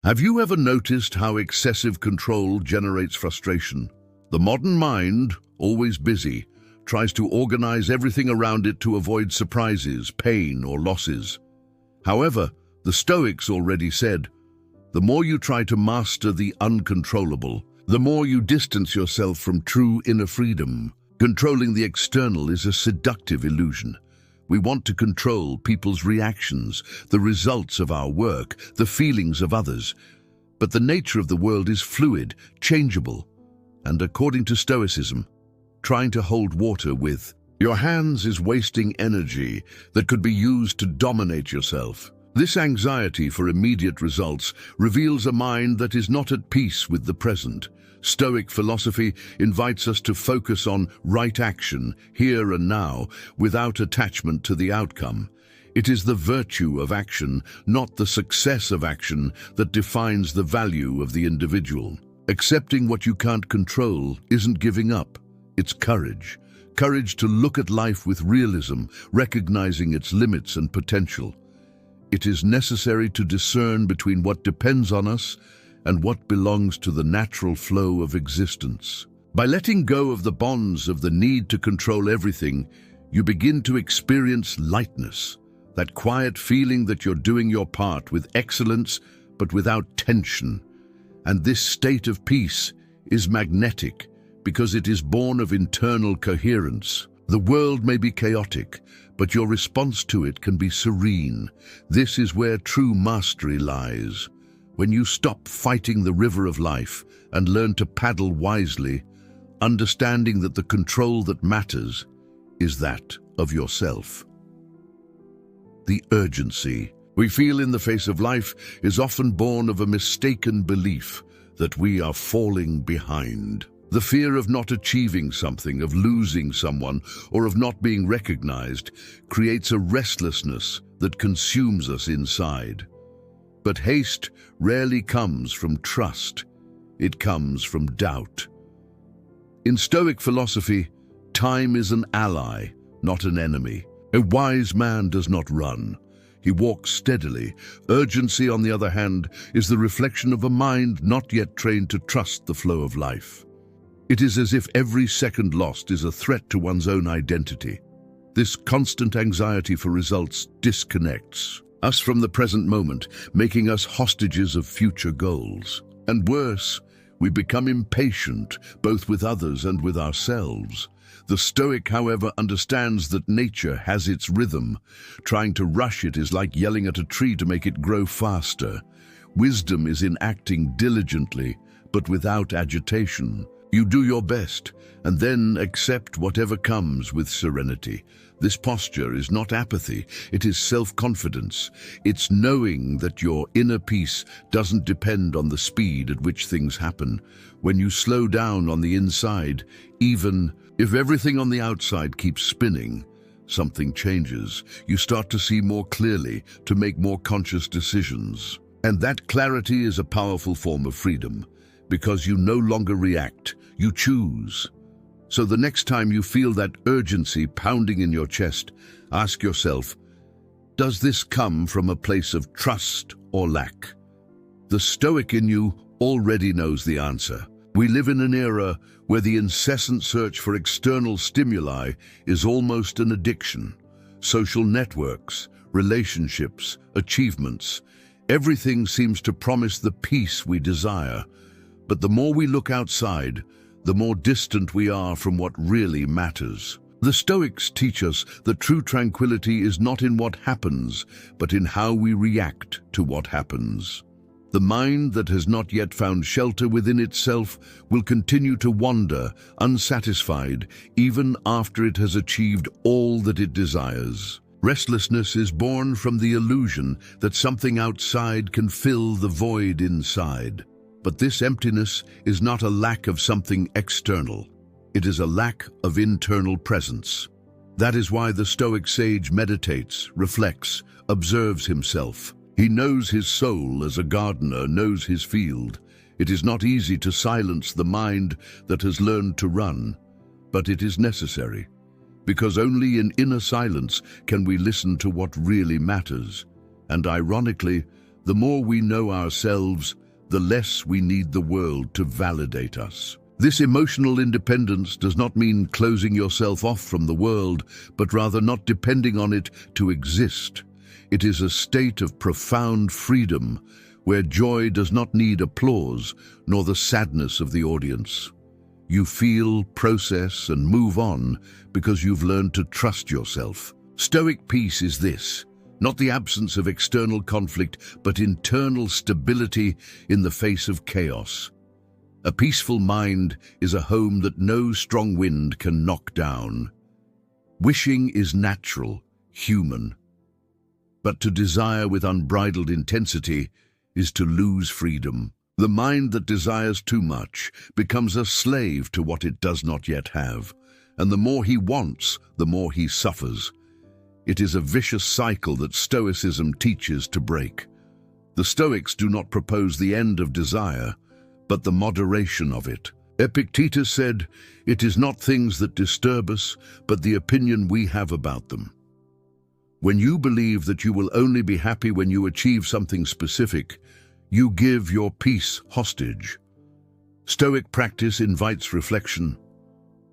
Have you ever noticed how excessive control generates frustration? The modern mind, always busy, tries to organize everything around it to avoid surprises, pain, or losses. However, the Stoics already said, the more you try to master the uncontrollable, the more you distance yourself from true inner freedom. Controlling the external is a seductive illusion. We want to control people's reactions, the results of our work, the feelings of others. But the nature of the world is fluid, changeable, and according to Stoicism, trying to hold water with your hands is wasting energy that could be used to dominate yourself. This anxiety for immediate results reveals a mind that is not at peace with the present. Stoic philosophy invites us to focus on right action, here and now, without attachment to the outcome. It is the virtue of action, not the success of action, that defines the value of the individual. Accepting what you can't control isn't giving up, it's courage. Courage to look at life with realism, recognizing its limits and potential. It is necessary to discern between what depends on us and what belongs to the natural flow of existence. By letting go of the bonds of the need to control everything, you begin to experience lightness, that quiet feeling that you're doing your part with excellence but without tension. And this state of peace is magnetic because it is born of internal coherence. The world may be chaotic, but your response to it can be serene. This is where true mastery lies. When you stop fighting the river of life and learn to paddle wisely, understanding that the control that matters is that of yourself. The urgency we feel in the face of life is often born of a mistaken belief that we are falling behind. The fear of not achieving something, of losing someone, or of not being recognized creates a restlessness that consumes us inside. But haste rarely comes from trust. It comes from doubt. In Stoic philosophy, time is an ally, not an enemy. A wise man does not run. He walks steadily. Urgency, on the other hand, is the reflection of a mind not yet trained to trust the flow of life. It is as if every second lost is a threat to one's own identity. This constant anxiety for results disconnects us from the present moment, making us hostages of future goals. And worse, we become impatient, both with others and with ourselves. The Stoic, however, understands that nature has its rhythm. Trying to rush it is like yelling at a tree to make it grow faster. Wisdom is in acting diligently, but without agitation. You do your best, and then accept whatever comes with serenity. This posture is not apathy, it is self-confidence. It's knowing that your inner peace doesn't depend on the speed at which things happen. When you slow down on the inside, even if everything on the outside keeps spinning, something changes. You start to see more clearly, to make more conscious decisions. And that clarity is a powerful form of freedom, because you no longer react, you choose. So the next time you feel that urgency pounding in your chest, ask yourself, does this come from a place of trust or lack? The Stoic in you already knows the answer. We live in an era where the incessant search for external stimuli is almost an addiction. Social networks, relationships, achievements, everything seems to promise the peace we desire. But the more we look outside, the more distant we are from what really matters. The Stoics teach us that true tranquility is not in what happens, but in how we react to what happens. The mind that has not yet found shelter within itself will continue to wander, unsatisfied, even after it has achieved all that it desires. Restlessness is born from the illusion that something outside can fill the void inside. But this emptiness is not a lack of something external. It is a lack of internal presence. That is why the Stoic sage meditates, reflects, observes himself. He knows his soul as a gardener knows his field. It is not easy to silence the mind that has learned to run, but it is necessary, because only in inner silence can we listen to what really matters. And ironically, The more we know ourselves, the less we need the world to validate us. This emotional independence does not mean closing yourself off from the world, but rather not depending on it to exist. It is a state of profound freedom, where joy does not need applause, nor the sadness of the audience. You feel, process, and move on because you've learned to trust yourself. Stoic peace is this: not the absence of external conflict, but internal stability in the face of chaos. A peaceful mind is a home that no strong wind can knock down. Wishing is natural, human. But to desire with unbridled intensity is to lose freedom. The mind that desires too much becomes a slave to what it does not yet have, and the more he wants, the more he suffers. It is a vicious cycle that Stoicism teaches to break. The Stoics do not propose the end of desire, but the moderation of it. Epictetus said, "It is not things that disturb us, but the opinion we have about them." When you believe that you will only be happy when you achieve something specific, you give your peace hostage. Stoic practice invites reflection.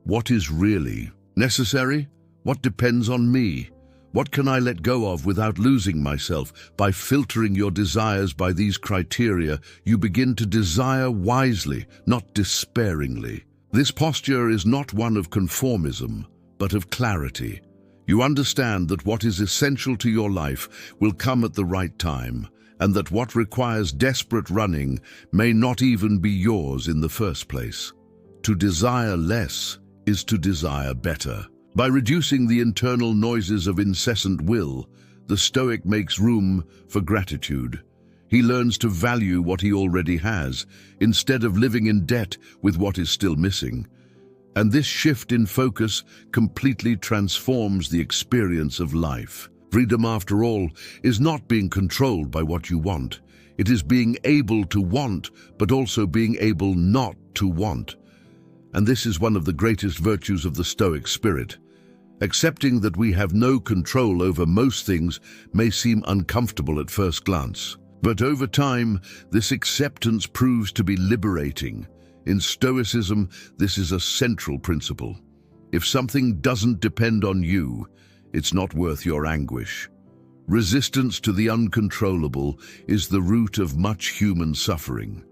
What is really necessary? What depends on me? What can I let go of without losing myself? By filtering your desires by these criteria, you begin to desire wisely, not despairingly. This posture is not one of conformism, but of clarity. You understand that what is essential to your life will come at the right time, and that what requires desperate running may not even be yours in the first place. To desire less is to desire better. By reducing the internal noises of incessant will, the Stoic makes room for gratitude. He learns to value what he already has, instead of living in debt with what is still missing. And this shift in focus completely transforms the experience of life. Freedom, after all, is not being controlled by what you want. It is being able to want, but also being able not to want. And this is one of the greatest virtues of the Stoic spirit. Accepting that we have no control over most things may seem uncomfortable at first glance. But over time, this acceptance proves to be liberating. In Stoicism, this is a central principle. If something doesn't depend on you, it's not worth your anguish. Resistance to the uncontrollable is the root of much human suffering.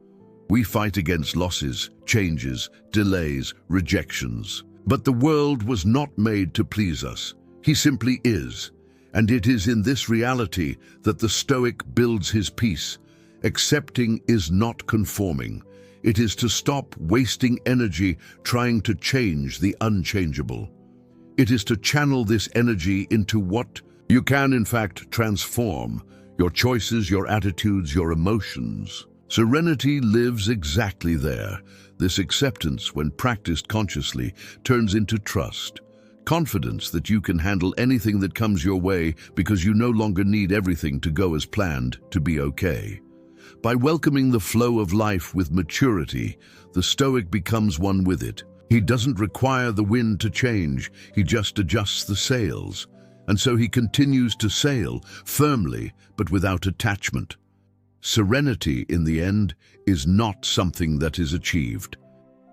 We fight against losses, changes, delays, rejections. But the world was not made to please us. He simply is. And it is in this reality that the Stoic builds his peace. Accepting is not conforming. It is to stop wasting energy trying to change the unchangeable. It is to channel this energy into what you can, in fact, transform: your choices, your attitudes, your emotions. Serenity lives exactly there. This acceptance, when practiced consciously, turns into trust. Confidence that you can handle anything that comes your way because you no longer need everything to go as planned to be okay. By welcoming the flow of life with maturity, the Stoic becomes one with it. He doesn't require the wind to change, he just adjusts the sails. And so he continues to sail, firmly but without attachment. Serenity, in the end, is not something that is achieved.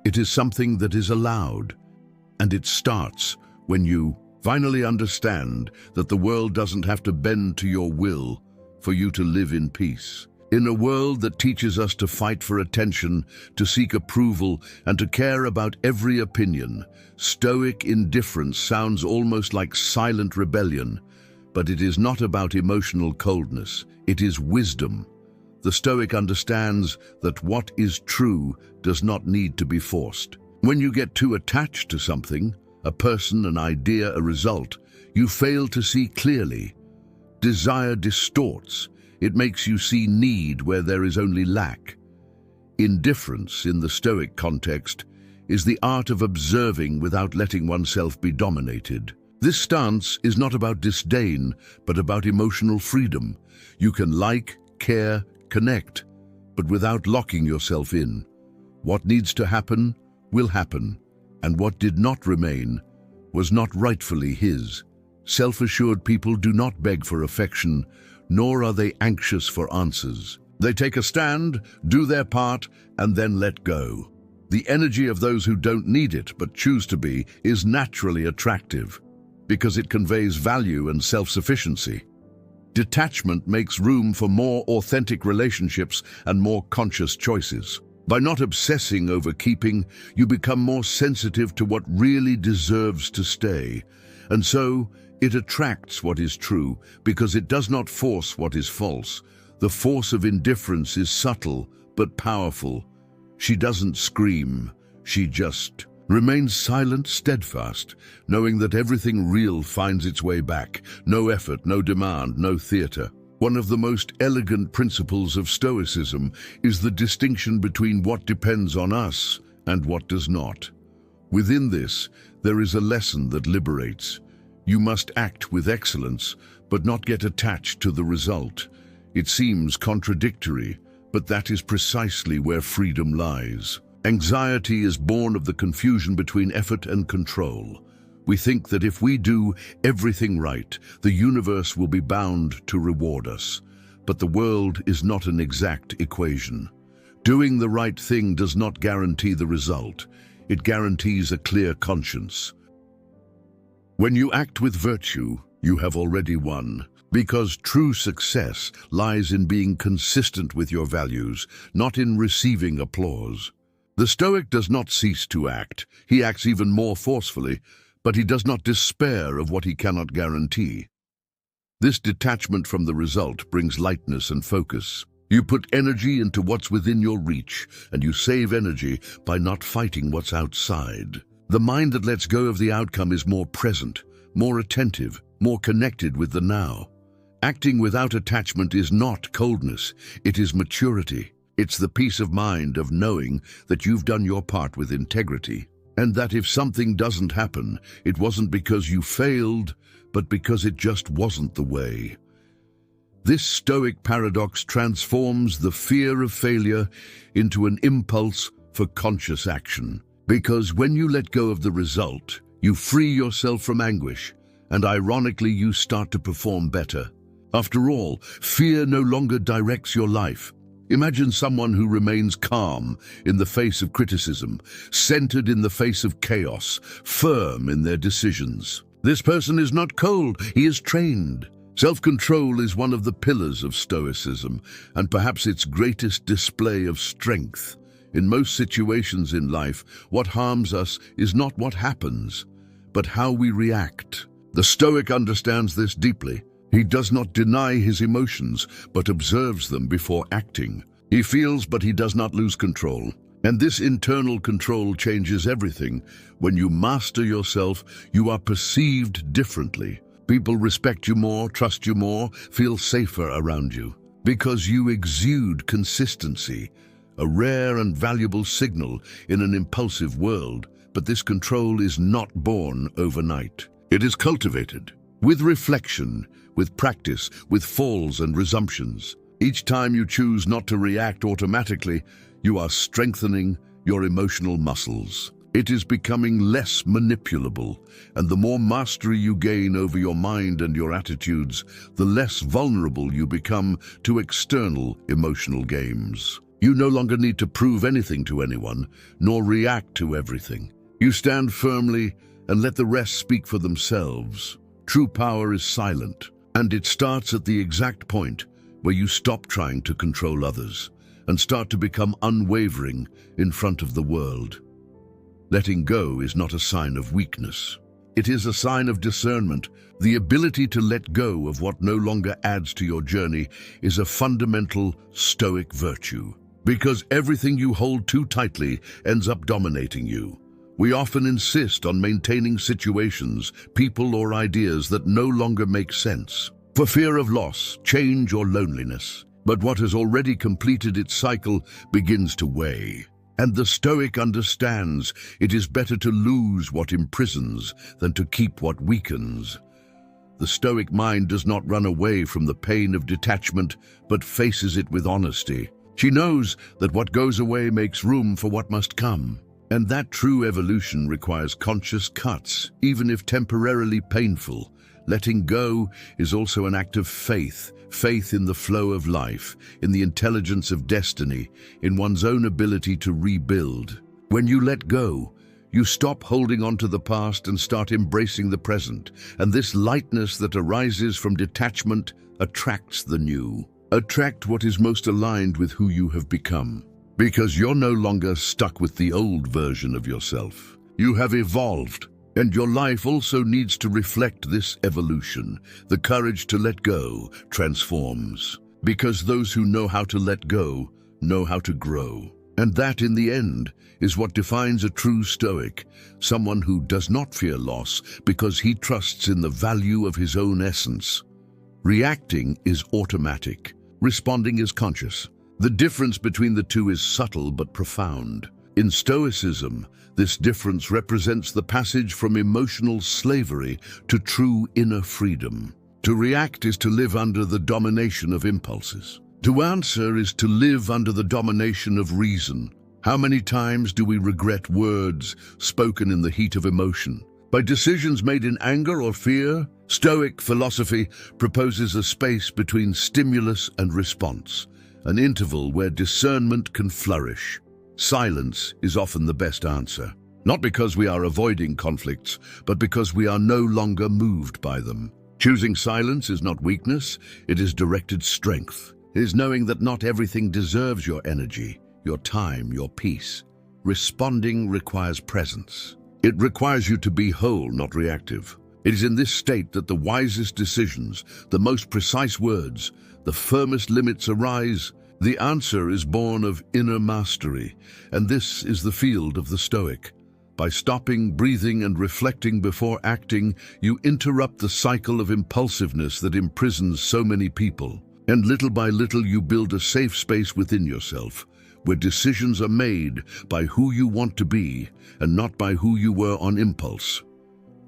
It is something that is allowed. And it starts when you finally understand that the world doesn't have to bend to your will for you to live in peace. In a world that teaches us to fight for attention, to seek approval, and to care about every opinion, Stoic indifference sounds almost like silent rebellion. But it is not about emotional coldness, it is wisdom. The Stoic understands that what is true does not need to be forced. When you get too attached to something, a person, an idea, a result, you fail to see clearly. Desire distorts. It makes you see need where there is only lack. Indifference, in the Stoic context, is the art of observing without letting oneself be dominated. This stance is not about disdain, but about emotional freedom. You can like, care, connect, but without locking yourself in. What needs to happen will happen, and what did not remain was not rightfully his. Self-assured people do not beg for affection. nor are they anxious for answers. They take a stand, do their part, and then let go. The energy of those who don't need it but choose to be is naturally attractive because it conveys value and self-sufficiency. Detachment makes room for more authentic relationships and more conscious choices. By not obsessing over keeping, you become more sensitive to what really deserves to stay. And so, it attracts what is true because it does not force what is false. The force of indifference is subtle but powerful. She doesn't scream, she just remains silent, steadfast, knowing that everything real finds its way back. No effort, no demand, no theater. One of the most elegant principles of Stoicism is the distinction between what depends on us and what does not. Within this, there is a lesson that liberates. You must act with excellence, but not get attached to the result. It seems contradictory, but that is precisely where freedom lies. Anxiety is born of the confusion between effort and control. We think that if we do everything right, the universe will be bound to reward us. But the world is not an exact equation. Doing the right thing does not guarantee the result. It guarantees a clear conscience. When you act with virtue, you have already won. Because true success lies in being consistent with your values, not in receiving applause. The Stoic does not cease to act. He acts even more forcefully, but he does not despair of what he cannot guarantee. This detachment from the result brings lightness and focus. You put energy into what's within your reach, and you save energy by not fighting what's outside. The mind that lets go of the outcome is more present, more attentive, more connected with the now. Acting without attachment is not coldness, it is maturity. It's the peace of mind of knowing that you've done your part with integrity, and that if something doesn't happen, it wasn't because you failed, but because it just wasn't the way. This Stoic paradox transforms the fear of failure into an impulse for conscious action. Because when you let go of the result, you free yourself from anguish, and ironically you start to perform better. After all, fear no longer directs your life. Imagine someone who remains calm in the face of criticism, centered in the face of chaos, firm in their decisions. This person is not cold, he is trained. Self-control is one of the pillars of Stoicism, and perhaps its greatest display of strength. In most situations in life, what harms us is not what happens, but how we react. The Stoic understands this deeply. He does not deny his emotions, but observes them before acting. He feels, but he does not lose control. And this internal control changes everything. When you master yourself, you are perceived differently. People respect you more, trust you more, feel safer around you. Because you exude consistency, a rare and valuable signal in an impulsive world. But this control is not born overnight. It is cultivated with reflection, with practice, with falls and resumptions. Each time you choose not to react automatically, you are strengthening your emotional muscles. It is becoming less manipulable, and the more mastery you gain over your mind and your attitudes, the less vulnerable you become to external emotional games. You no longer need to prove anything to anyone, nor react to everything. You stand firmly and let the rest speak for themselves. True power is silent, and it starts at the exact point where you stop trying to control others and start to become unwavering in front of the world. Letting go is not a sign of weakness. It is a sign of discernment. The ability to let go of what no longer adds to your journey is a fundamental Stoic virtue, because everything you hold too tightly ends up dominating you. We often insist on maintaining situations, people or ideas that no longer make sense, for fear of loss, change or loneliness. But what has already completed its cycle begins to weigh. And the Stoic understands it is better to lose what imprisons than to keep what weakens. The Stoic mind does not run away from the pain of detachment, but faces it with honesty. She knows that what goes away makes room for what must come. And that true evolution requires conscious cuts, even if temporarily painful, Letting go is also an act of faith, faith in the flow of life, in the intelligence of destiny, in one's own ability to rebuild. When you let go, you stop holding on to the past and start embracing the present, and this lightness that arises from detachment attracts the new. Attract what is most aligned with who you have become, because you're no longer stuck with the old version of yourself. You have evolved, and your life also needs to reflect this evolution. The courage to let go transforms, because those who know how to let go know how to grow. And that, in the end, is what defines a true Stoic, someone who does not fear loss because he trusts in the value of his own essence. Reacting is automatic. Responding is conscious. The difference between the two is subtle but profound. In Stoicism, this difference represents the passage from emotional slavery to true inner freedom. To react is to live under the domination of impulses. To answer is to live under the domination of reason. How many times do we regret words spoken in the heat of emotion? By decisions made in anger or fear? Stoic philosophy proposes a space between stimulus and response, an interval where discernment can flourish. Silence is often the best answer, not because we are avoiding conflicts, but because we are no longer moved by them. Choosing silence is not weakness, it is directed strength. It is knowing that not everything deserves your energy, your time, your peace. Responding requires presence. It requires you to be whole, not reactive. It is in this state that the wisest decisions, the most precise words, the firmest limits arise. The answer is born of inner mastery, and this is the field of the Stoic. By stopping, breathing, and reflecting before acting, you interrupt the cycle of impulsiveness that imprisons so many people. And little by little you build a safe space within yourself, where decisions are made by who you want to be and not by who you were on impulse.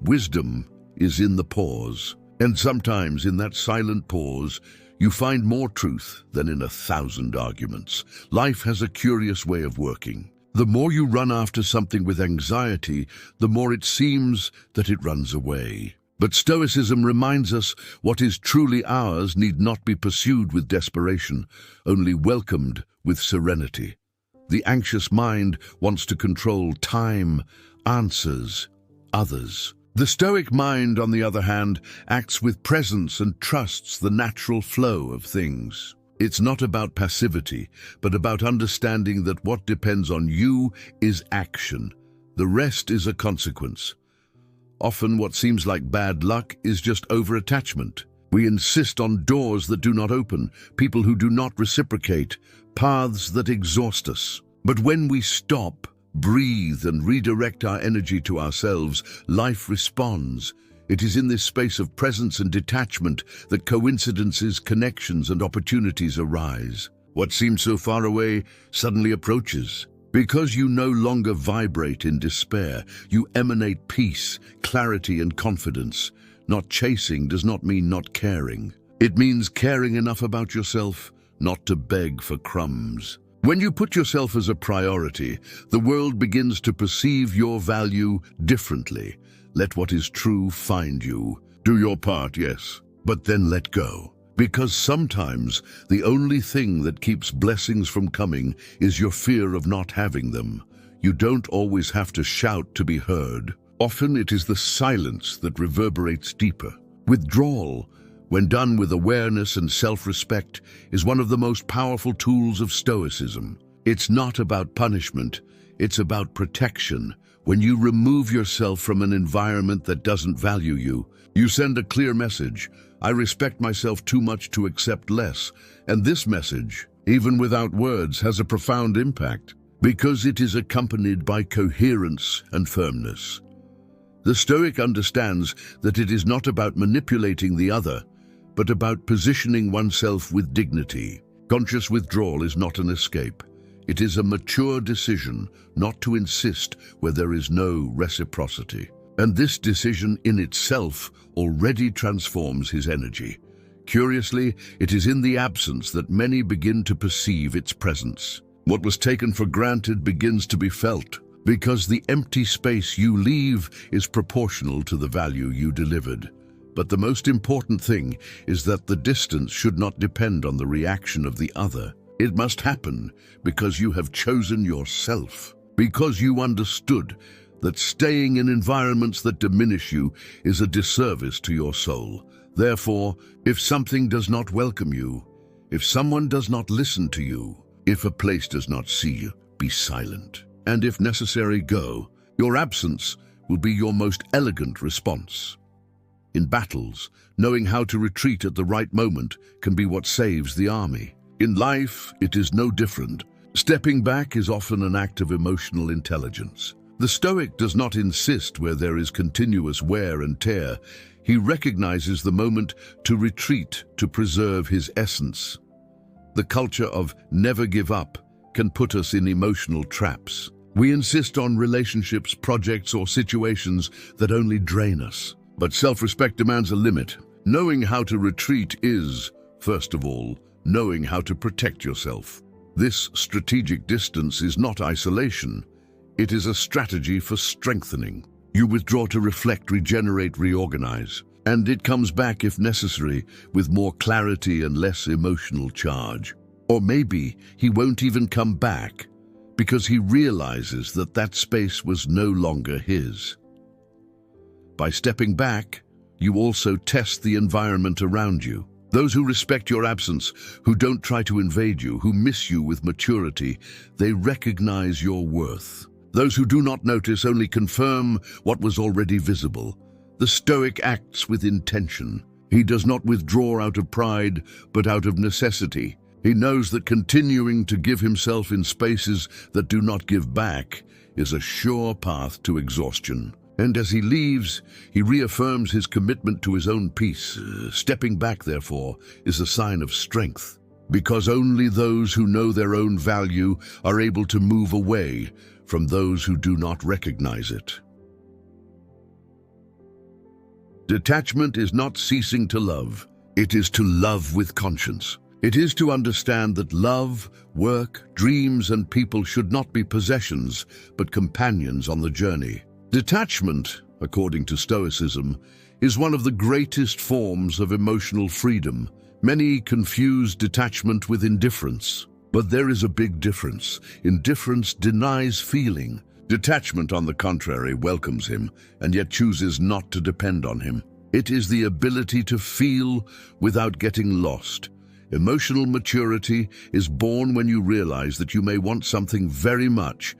Wisdom is in the pause, and sometimes in that silent pause, you find more truth than in 1,000 arguments. Life has a curious way of working. The more you run after something with anxiety, the more it seems that it runs away. But Stoicism reminds us what is truly ours need not be pursued with desperation, only welcomed with serenity. The anxious mind wants to control time, answers, others. The Stoic mind, on the other hand, acts with presence and trusts the natural flow of things. It's not about passivity, but about understanding that what depends on you is action. The rest is a consequence. Often what seems like bad luck is just over-attachment. We insist on doors that do not open, people who do not reciprocate, paths that exhaust us. But when we stop, breathe, and redirect our energy to ourselves, life responds. It is in this space of presence and detachment that coincidences, connections, and opportunities arise. What seemed so far away suddenly approaches. Because you no longer vibrate in despair, you emanate peace, clarity, and confidence. Not chasing does not mean not caring. It means caring enough about yourself not to beg for crumbs. When you put yourself as a priority, the world begins to perceive your value differently. Let what is true find you. Do your part, yes, but then let go. Because sometimes the only thing that keeps blessings from coming is your fear of not having them. You don't always have to shout to be heard. Often it is the silence that reverberates deeper. Withdrawal, when done with awareness and self-respect, is one of the most powerful tools of Stoicism. It's not about punishment, it's about protection. When you remove yourself from an environment that doesn't value you, you send a clear message. I respect myself too much to accept less. And this message, even without words, has a profound impact because it is accompanied by coherence and firmness. The Stoic understands that it is not about manipulating the other, but about positioning oneself with dignity. Conscious withdrawal is not an escape. It is a mature decision not to insist where there is no reciprocity. And this decision in itself already transforms his energy. Curiously, it is in the absence that many begin to perceive its presence. What was taken for granted begins to be felt, because the empty space you leave is proportional to the value you delivered. But the most important thing is that the distance should not depend on the reaction of the other. It must happen because you have chosen yourself, because you understood that staying in environments that diminish you is a disservice to your soul. Therefore, if something does not welcome you, if someone does not listen to you, if a place does not see you, be silent. And if necessary, go. Your absence will be your most elegant response. In battles, knowing how to retreat at the right moment can be what saves the army. In life, it is no different. Stepping back is often an act of emotional intelligence. The Stoic does not insist where there is continuous wear and tear. He recognizes the moment to retreat to preserve his essence. The culture of never give up can put us in emotional traps. We insist on relationships, projects, or situations that only drain us. But self-respect demands a limit. Knowing how to retreat is, first of all, knowing how to protect yourself. This strategic distance is not isolation. It is a strategy for strengthening. You withdraw to reflect, regenerate, reorganize. And it comes back, if necessary, with more clarity and less emotional charge. Or maybe he won't even come back because he realizes that that space was no longer his. By stepping back, you also test the environment around you. Those who respect your absence, who don't try to invade you, who miss you with maturity, they recognize your worth. Those who do not notice only confirm what was already visible. The Stoic acts with intention. He does not withdraw out of pride, but out of necessity. He knows that continuing to give himself in spaces that do not give back is a sure path to exhaustion. And as he leaves, he reaffirms his commitment to his own peace. Stepping back, therefore, is a sign of strength, because only those who know their own value are able to move away from those who do not recognize it. Detachment is not ceasing to love. It is to love with conscience. It is to understand that love, work, dreams, and people should not be possessions, but companions on the journey. Detachment, according to Stoicism, is one of the greatest forms of emotional freedom. Many confuse detachment with indifference, but there is a big difference. Indifference denies feeling. Detachment, on the contrary, welcomes him, and yet chooses not to depend on him. It is the ability to feel without getting lost. Emotional maturity is born when you realize that you may want something very much,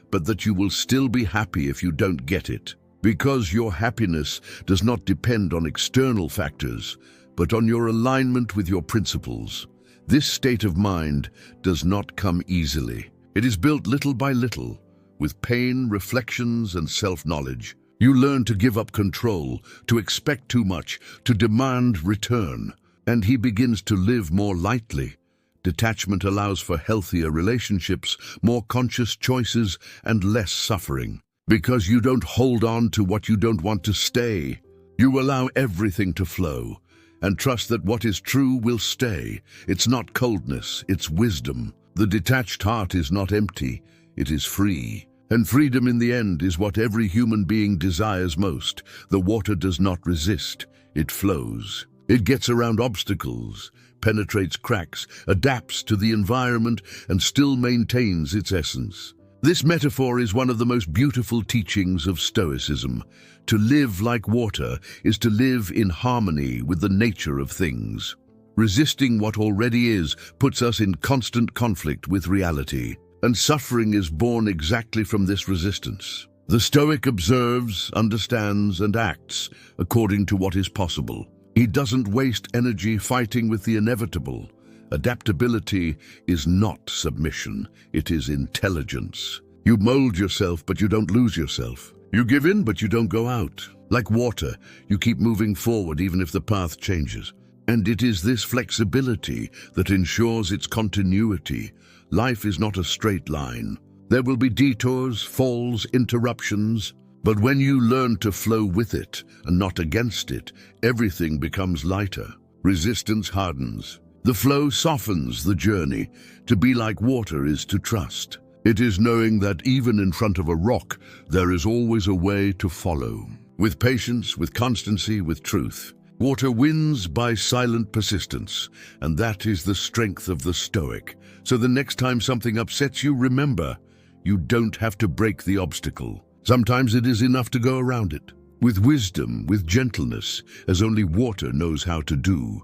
but that you will still be happy if you don't get it. Because your happiness does not depend on external factors, but on your alignment with your principles. This state of mind does not come easily. It is built little by little, with pain, reflections, and self-knowledge. You learn to give up control, to expect too much, to demand return, and he begins to live more lightly. Detachment allows for healthier relationships, more conscious choices, and less suffering. Because you don't hold on to what you don't want to stay. You allow everything to flow, and trust that what is true will stay. It's not coldness, it's wisdom. The detached heart is not empty, it is free. And freedom in the end is what every human being desires most. The water does not resist, it flows. It gets around obstacles, penetrates cracks, adapts to the environment, and still maintains its essence. This metaphor is one of the most beautiful teachings of Stoicism. To live like water is to live in harmony with the nature of things. Resisting what already is puts us in constant conflict with reality, and suffering is born exactly from this resistance. The Stoic observes, understands, and acts according to what is possible. He doesn't waste energy fighting with the inevitable. Adaptability is not submission, it is intelligence. You mold yourself, but you don't lose yourself. You give in, but you don't go out. Like water, you keep moving forward even if the path changes. And it is this flexibility that ensures its continuity. Life is not a straight line. There will be detours, falls, interruptions. But when you learn to flow with it and not against it, everything becomes lighter. Resistance hardens. The flow softens the journey. To be like water is to trust. It is knowing that even in front of a rock, there is always a way to follow. With patience, with constancy, with truth. Water wins by silent persistence, and that is the strength of the Stoic. So the next time something upsets you, remember, you don't have to break the obstacle. Sometimes it is enough to go around it, with wisdom, with gentleness, as only water knows how to do.